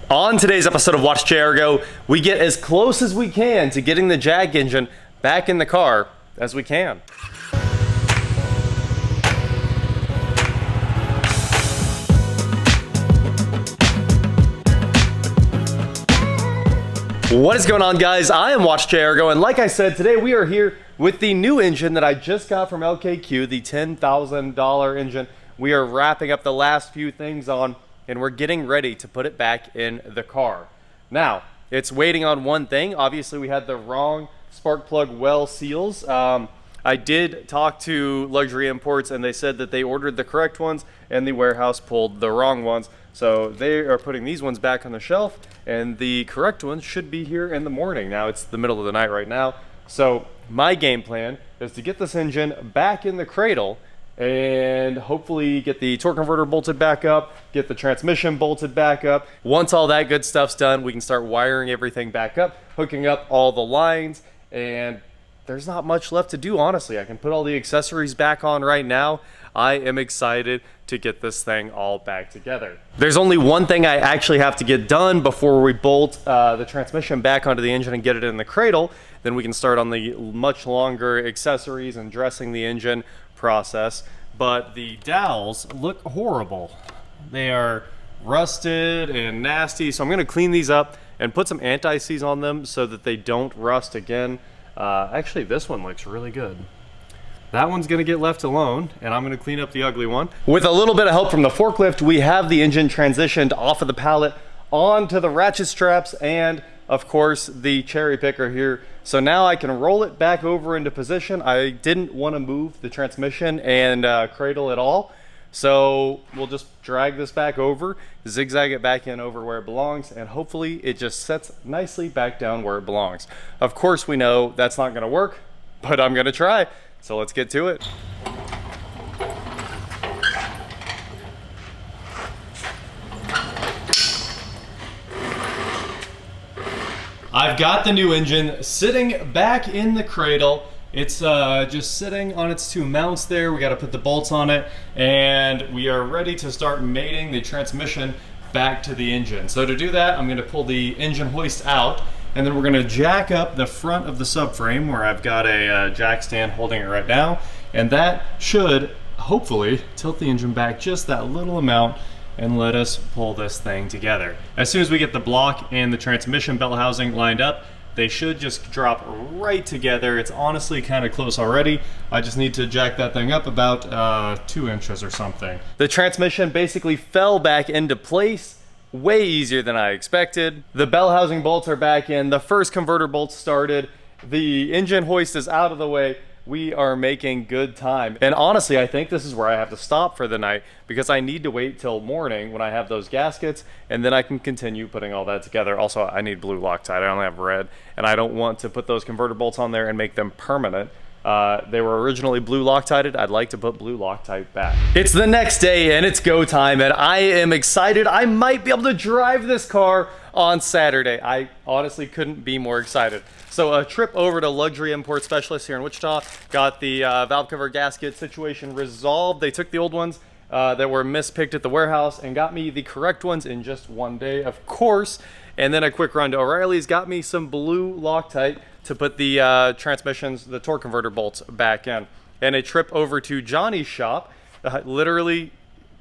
On today's episode of Watch Jaguar, we get as close as we can to getting the Jag engine back in the car as we can. What is going on, guys? I am Watch Jaguar, and like I said, today we are here with the new engine that I just got from LKQ, the $10,000 engine. We are wrapping up the last few things on, and we're getting ready to put it back in the car. Now, it's waiting on one thing. Obviously, we had the wrong spark plug well seals. I did talk to Luxury Imports, and they said that they ordered the correct ones, and the warehouse pulled the wrong ones. So they are putting these ones back on the shelf, and the correct ones should be here in the morning. Now, it's the middle of the night right now. So my game plan is to get this engine back in the cradle and hopefully get the torque converter bolted back up, get the transmission bolted back up. Once all that good stuff's done, we can start wiring everything back up, hooking up all the lines, and there's not much left to do, honestly. I can put all the accessories back on right now. I am excited to get this thing all back together. There's only one thing I actually have to get done before we bolt the transmission back onto the engine and get it in the cradle. Then we can start on the much longer accessories and dressing the engine process. But the dowels look horrible. They are rusted and nasty, so I'm gonna clean these up and put some anti-seize on them so that they don't rust again. Actually, this one looks really good. That one's gonna get left alone, and I'm gonna clean up the ugly one. With a little bit of help from the forklift, we have the engine transitioned off of the pallet onto the ratchet straps and, of course, the cherry picker here. So now I can roll it back over into position. I didn't want to move the transmission and cradle at all. So we'll just drag this back over, zigzag it back in over where it belongs, and hopefully it just sets nicely back down where it belongs. Of course, we know that's not gonna work, but I'm gonna try. So let's get to it. I've got the new engine sitting back in the cradle. It's just sitting on its two mounts there. We got to put the bolts on it, and we are ready to start mating the transmission back to the engine. So to do that, I'm going to pull the engine hoist out, and then we're going to jack up the front of the subframe where I've got a jack stand holding it right now, and that should hopefully tilt the engine back just that little amount and let us pull this thing together. As soon as we get the block and the transmission belt housing lined up, they should just drop right together. It's honestly kind of close already. I just need to jack that thing up about 2 inches or something. The transmission basically fell back into place way easier than I expected. The bell housing bolts are back in. The first converter bolts started. The engine hoist is out of the way. We are making good time. And honestly, I think this is where I have to stop for the night because I need to wait till morning when I have those gaskets, and then I can continue putting all that together. Also, I need blue Loctite. I only have red, and I don't want to put those converter bolts on there and make them permanent. They were originally blue Loctited. I'd like to put blue Loctite back. It's the next day and it's go time, and I am excited. I might be able to drive this car on Saturday. I honestly couldn't be more excited. So a trip over to Luxury Import Specialist here in Wichita, got the valve cover gasket situation resolved. They took the old ones that were mispicked at the warehouse and got me the correct ones in just one day, of course. And then a quick run to O'Reilly's, got me some blue Loctite to put the transmissions, the torque converter bolts back in. And a trip over to Johnny's shop. Literally,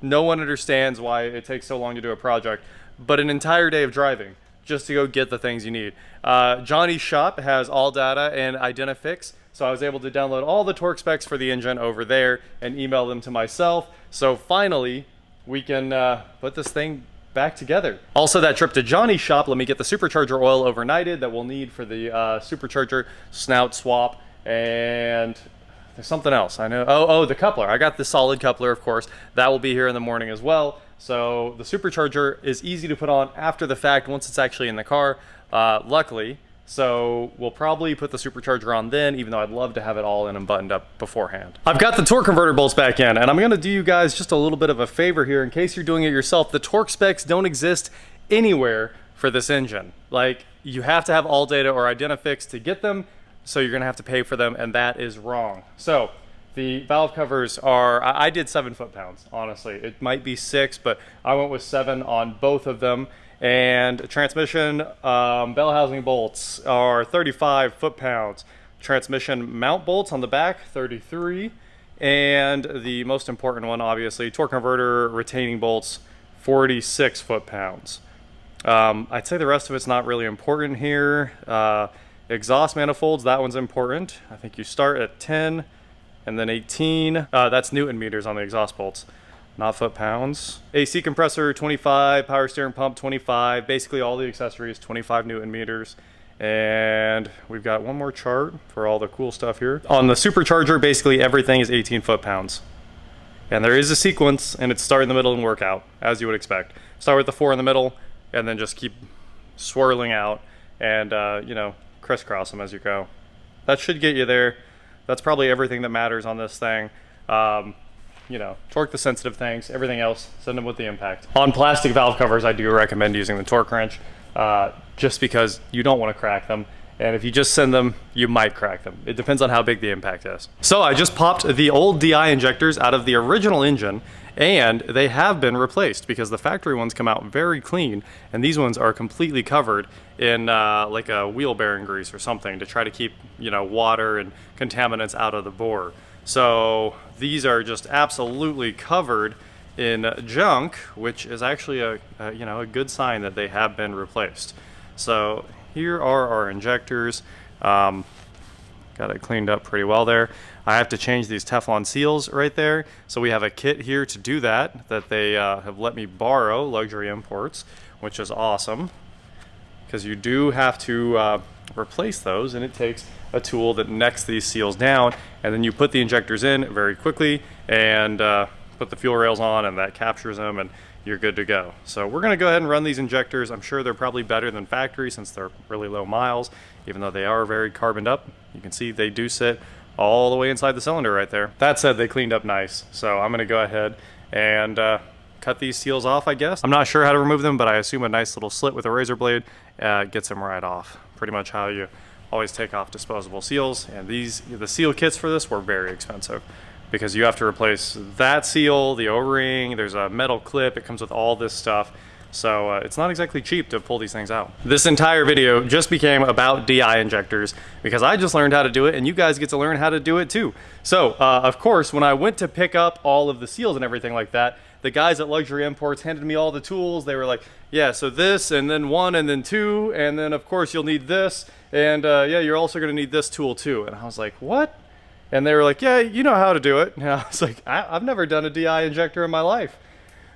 no one understands why it takes so long to do a project, but an entire day of driving just to go get the things you need. Johnny's shop has all data and Identifix, so I was able to download all the torque specs for the engine over there and email them to myself. So finally, we can put this thing back together. Also, that trip to Johnny's shop, let me get the supercharger oil overnighted that we'll need for the supercharger snout swap, and there's something else. I know. Oh, the coupler. I got the solid coupler, of course. That will be here in the morning as well. So the supercharger is easy to put on after the fact once it's actually in the car, luckily. So we'll probably put the supercharger on then, even though I'd love to have it all in and buttoned up beforehand. I've got the torque converter bolts back in, and I'm gonna do you guys just a little bit of a favor here in case you're doing it yourself. The torque specs don't exist anywhere for this engine. Like, you have to have all data or Identifix to get them, so you're gonna have to pay for them, and that is wrong. So the valve covers are, I did 7 foot-pounds, honestly. It might be 6, but I went with 7 on both of them. And transmission bell housing bolts are 35 foot-pounds. Transmission mount bolts on the back, 33. And the most important one, obviously, torque converter retaining bolts, 46 foot-pounds. I'd say the rest of it's not really important here. Exhaust manifolds, that one's important. I think you start at 10 and then 18. That's Newton meters on the exhaust bolts, not foot-pounds. AC compressor, 25. Power steering pump, 25. Basically all the accessories, 25 Newton meters. And we've got one more chart for all the cool stuff here. On the supercharger, basically everything is 18 foot-pounds. And there is a sequence, and it's start in the middle and work out, as you would expect. Start with the 4 in the middle, and then just keep swirling out and, you know, crisscross them as you go. That should get you there. That's probably everything that matters on this thing. You know, torque the sensitive things, everything else, send them with the impact. On plastic valve covers, I do recommend using the torque wrench, just because you don't want to crack them. And if you just send them, you might crack them. It depends on how big the impact is. So I just popped the old DI injectors out of the original engine, and they have been replaced because the factory ones come out very clean, and these ones are completely covered in like a wheel bearing grease or something to try to keep, you know, water and contaminants out of the bore. So these are just absolutely covered in junk, which is actually a you know, a good sign that they have been replaced. So here are our injectors. Got it cleaned up pretty well there. I have to change these Teflon seals right there. So we have a kit here to do that they have let me borrow, Luxury Imports, which is awesome because you do have to replace those, and it takes a tool that necks these seals down, and then you put the injectors in very quickly and put the fuel rails on, and that captures them, and you're good to go. So we're gonna go ahead and run these injectors. I'm sure they're probably better than factory since they're really low miles, even though they are very carboned up. You can see they do sit all the way inside the cylinder right there. That said, they cleaned up nice. So I'm gonna go ahead and cut these seals off, I guess. I'm not sure how to remove them, but I assume a nice little slit with a razor blade gets them right off. Pretty much how you always take off disposable seals. And the seal kits for this were very expensive, because you have to replace that seal, the O-ring, there's a metal clip, it comes with all this stuff. So it's not exactly cheap to pull these things out. This entire video just became about DI injectors because I just learned how to do it, and you guys get to learn how to do it too. So of course, when I went to pick up all of the seals and everything like that, the guys at Luxury Imports handed me all the tools. They were like, yeah, so this, and then 1, and then 2, and then of course you'll need this, and yeah, you're also gonna need this tool too. And I was like, what? And they were like, yeah, you know how to do it. And I was like, I've never done a DI injector in my life.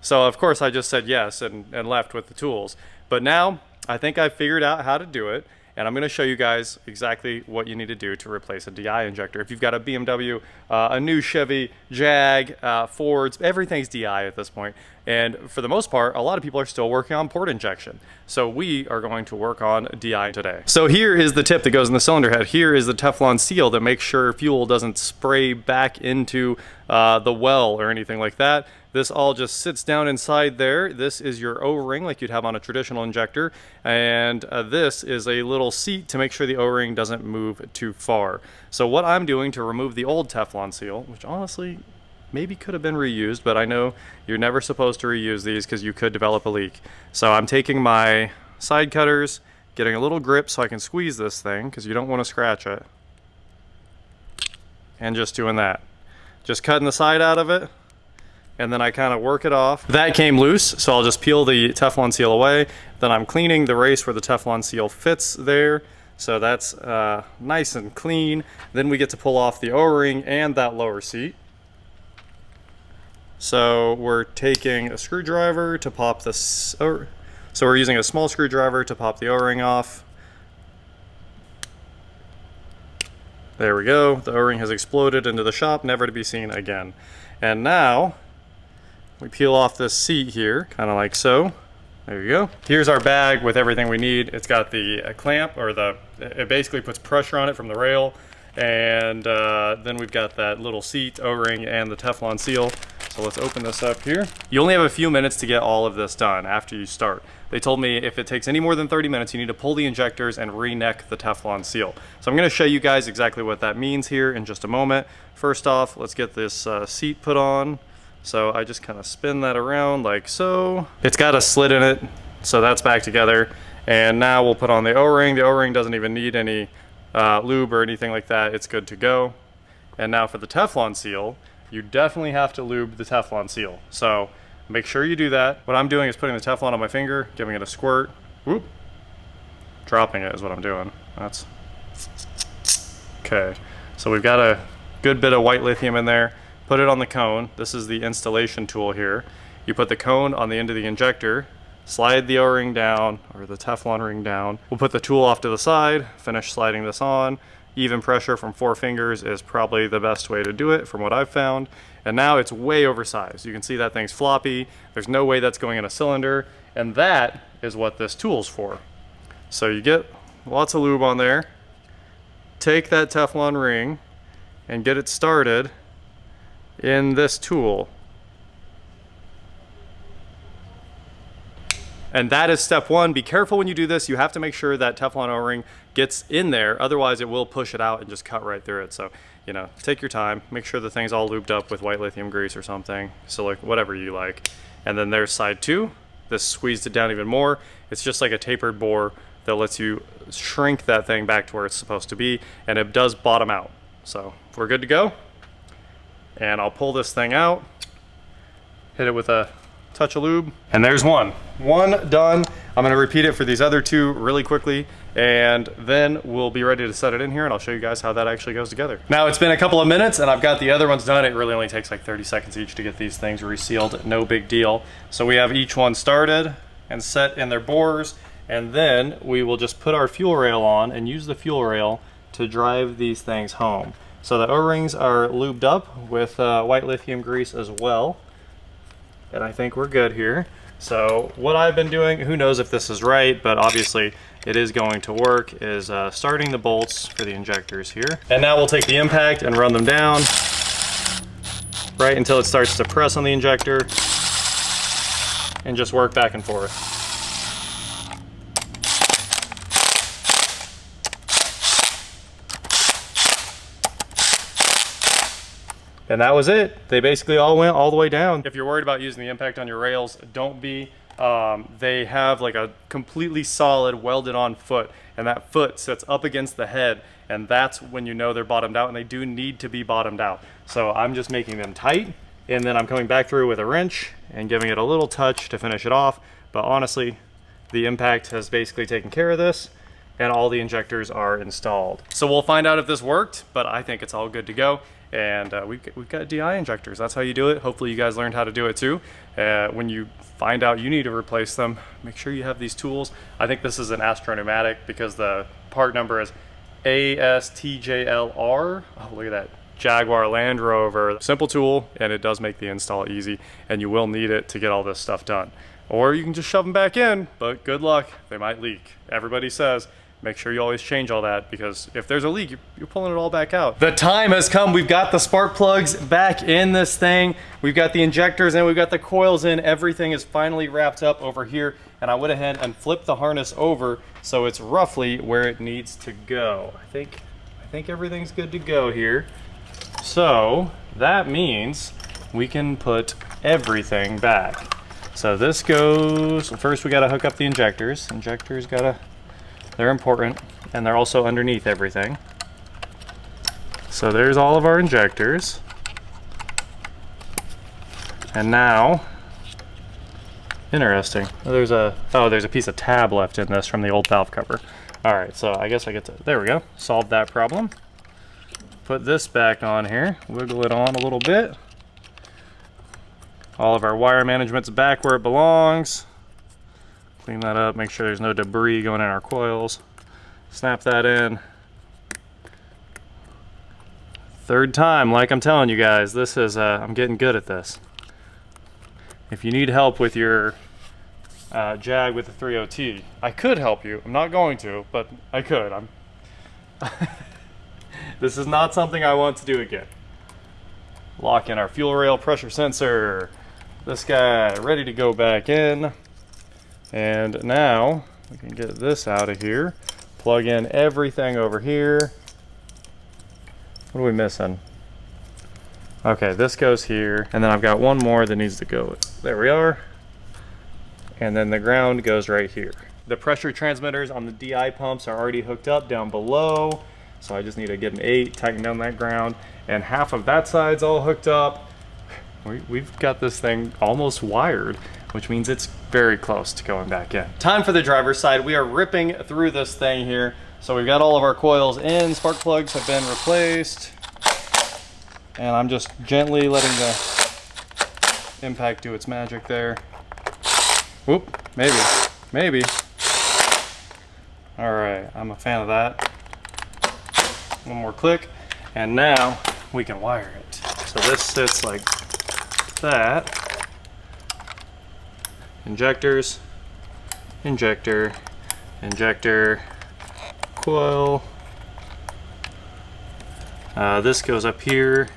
So of course I just said yes and left with the tools. But now I think I've figured out how to do it, and I'm gonna show you guys exactly what you need to do to replace a DI injector. If you've got a BMW, a new Chevy, Jag, Fords, everything's DI at this point. And for the most part, a lot of people are still working on port injection. So we are going to work on DI today. So here is the tip that goes in the cylinder head. Here is the Teflon seal that makes sure fuel doesn't spray back into the well or anything like that. This all just sits down inside there. This is your O-ring like you'd have on a traditional injector. And this is a little seat to make sure the O-ring doesn't move too far. So what I'm doing to remove the old Teflon seal, which honestly maybe could have been reused, but I know you're never supposed to reuse these because you could develop a leak. So I'm taking my side cutters, getting a little grip so I can squeeze this thing because you don't want to scratch it. And just doing that. Just cutting the side out of it, and then I kind of work it off. That came loose, so I'll just peel the Teflon seal away. Then I'm cleaning the race where the Teflon seal fits there. So that's nice and clean. Then we get to pull off the O-ring and that lower seat. So we're taking a screwdriver to pop this, so we're using a small screwdriver to pop the O-ring off. There we go. The O-ring has exploded into the shop, never to be seen again. And now we peel off this seat here, kind of like so. There you go. Here's our bag with everything we need. It's got the clamp, or it basically puts pressure on it from the rail. And then we've got that little seat, O-ring, and the Teflon seal. So let's open this up here. You only have a few minutes to get all of this done after you start. They told me if it takes any more than 30 minutes, you need to pull the injectors and re-neck the Teflon seal. So I'm gonna show you guys exactly what that means here in just a moment. First off, let's get this seat put on. So I just kind of spin that around like so. It's got a slit in it So that's back together. And now we'll put on the O-ring. The O-ring doesn't even need any lube or anything like that. It's good to go. And now for the Teflon seal, you definitely have to lube the Teflon seal. So make sure you do that. What I'm doing is putting the Teflon on my finger, giving it a squirt, whoop, dropping it is what I'm doing. That's okay. So we've got a good bit of white lithium in there. Put it on the cone. This is the installation tool here. You put the cone on the end of the injector, slide the O-ring down, or the Teflon ring down. We'll put the tool off to the side, finish sliding this on. Even pressure from 4 fingers is probably the best way to do it from what I've found. And now it's way oversized. You can see that thing's floppy. There's no way that's going in a cylinder. And that is what this tool's for. So you get lots of lube on there. Take that Teflon ring and get it started in this tool. And that is step one. Be careful when you do this. You have to make sure that Teflon O-ring gets in there. Otherwise it will push it out and just cut right through it. So, you know, take your time. Make sure the thing's all lubed up with white lithium grease or something. So like whatever you like. And then there's side 2. This squeezed it down even more. It's just like a tapered bore that lets you shrink that thing back to where it's supposed to be. And it does bottom out. So we're good to go. And I'll pull this thing out. Hit it with a touch of lube, and there's one done. I'm going to repeat it for these other 2 really quickly, and then we'll be ready to set it in here, and I'll show you guys how that actually goes together. Now it's been a couple of minutes and I've got the other ones done. It really only takes like 30 seconds each to get these things resealed. No big deal. So we have each one started and set in their bores, and then we will just put our fuel rail on and use the fuel rail to drive these things home. So the O-rings are lubed up with white lithium grease as well. And I think we're good here. So what I've been doing, who knows if this is right, but obviously it is going to work, is starting the bolts for the injectors here. And now we'll take the impact and run them down right until it starts to press on the injector and just work back and forth. And that was it. They basically all went all the way down. If you're worried about using the impact on your rails, don't be. They have like a completely solid welded on foot, and that foot sits up against the head, and that's when you know they're bottomed out, and they do need to be bottomed out. So I'm just making them tight, and then I'm coming back through with a wrench and giving it a little touch to finish it off. But honestly, the impact has basically taken care of this, and all the injectors are installed. So we'll find out if this worked, but I think it's all good to go. And we've got DI injectors. That's how you do it. Hopefully you guys learned how to do it too. When you find out you need to replace them, make sure you have these tools. I think this is an Astro-Pneumatic because the part number is ASTJLR. Oh, look at that. Jaguar Land Rover. Simple tool, and it does make the install easy, and you will need it to get all this stuff done. Or you can just shove them back in, but good luck. They might leak. Everybody says, make sure you always change all that, because if there's a leak, you're pulling it all back out. The time has come. We've got the spark plugs back in this thing. We've got the injectors and we've got the coils in. Everything is finally wrapped up over here, and I went ahead and flipped the harness over so it's roughly where it needs to go. I think everything's good to go here. So that means we can put everything back. So this goes, first we gotta hook up the injectors. Injectors they're important, and they're also underneath everything. So there's all of our injectors. And now, interesting, there's a piece of tab left in this from the old valve cover. All right, so I guess I get to, there we go, solved that problem. Put this back on here, wiggle it on a little bit. All of our wire management's back where it belongs. Clean that up, make sure there's no debris going in our coils. Snap that in. Third time, like I'm telling you guys, this is, I'm getting good at this. If you need help with your Jag with the 30T, I could help you. I'm not going to, but I could. This is not something I want to do again. Lock in our fuel rail pressure sensor. This guy ready to go back in. And now we can get this out of here, plug in everything over here. What are we missing? Okay, this goes here, and then I've got one more that needs to go. There we are. and then the ground goes right here. The pressure transmitters on the DI pumps are already hooked up down below, so I just need to get an 8, tighten down that ground, and half of that side's all hooked up. We've got this thing almost wired, which means it's very close to going back in. Time for the driver's side. We are ripping through this thing here. So we've got all of our coils in, spark plugs have been replaced, and I'm just gently letting the impact do its magic there. Whoop, maybe. All right, I'm a fan of that. One more click, and now we can wire it. So this sits like that. Injectors, injector, injector, coil. This goes up here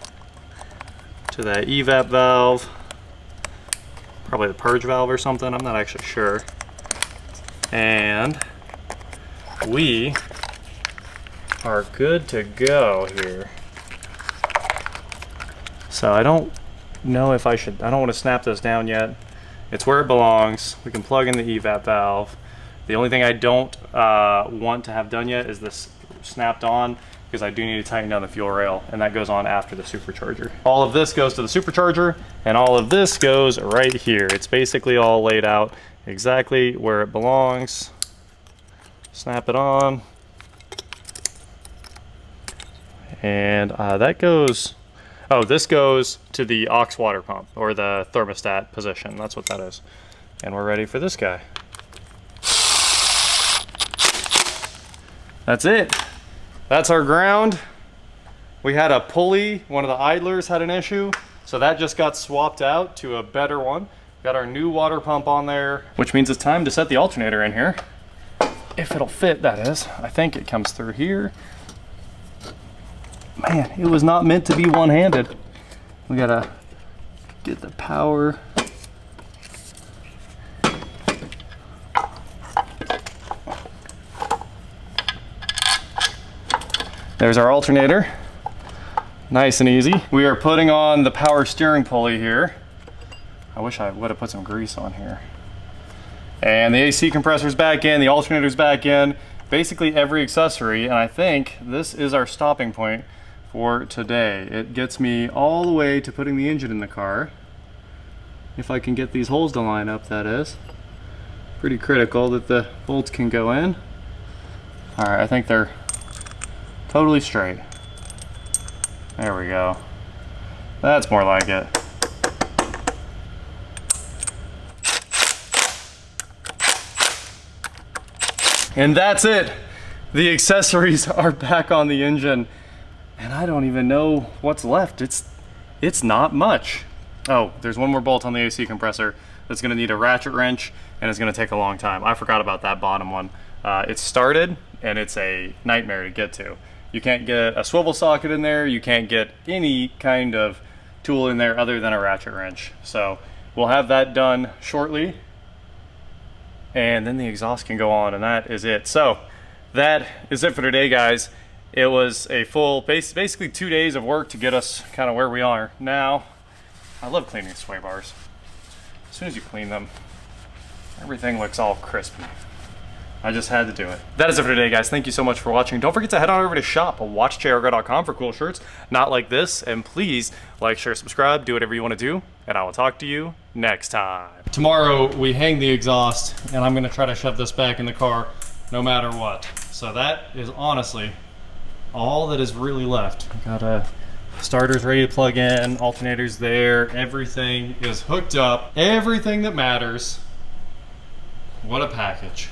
to that evap valve, probably the purge valve or something, I'm not actually sure. And we are good to go here. So I don't know if I don't want to snap this down yet. It's where it belongs. We can plug in the evap valve. The only thing I don't want to have done yet is this snapped on, because I do need to tighten down the fuel rail, and that goes on after the supercharger. All of this goes to the supercharger, and all of this goes right here. It's basically all laid out exactly where it belongs. Snap it on. And that goes, oh, this goes to the aux water pump, or the thermostat position. That's what that is. And we're ready for this guy. That's it. That's our ground. We had a pulley, one of the idlers had an issue, so that just got swapped out to a better one. Got our new water pump on there, which means it's time to set the alternator in here. If it'll fit, that is. I think it comes through here. Man, it was not meant to be one-handed. We gotta get the power. There's our alternator. Nice and easy. We are putting on the power steering pulley here. I wish I would have put some grease on here. And the AC compressor's back in, the alternator's back in, basically every accessory, and I think this is our stopping point for today. It gets me all the way to putting the engine in the car. If I can get these holes to line up, that is. Pretty critical that the bolts can go in. All right, I think they're totally straight. There we go. That's more like it. And that's it. The accessories are back on the engine, and I don't even know what's left. It's not much. Oh, there's one more bolt on the AC compressor that's gonna need a ratchet wrench, and it's gonna take a long time. I forgot about that bottom one. It's started, and it's a nightmare to get to. You can't get a swivel socket in there. You can't get any kind of tool in there other than a ratchet wrench. So we'll have that done shortly, and then the exhaust can go on, and that is it. So that is it for today, guys. It was a full, basically 2 days of work to get us kind of where we are now. I love cleaning sway bars. As soon as you clean them, everything looks all crispy. I just had to do it. That is it for today, guys. Thank you so much for watching. Don't forget to head on over to shop.watchjrgo.com for cool shirts, not like this. And please like, share, subscribe, do whatever you want to do, and I will talk to you next time. Tomorrow we hang the exhaust, and I'm gonna try to shove this back in the car no matter what. So that is honestly all that is really left. Got a starters ready to plug in, alternators there, everything is hooked up, everything that matters. What a package.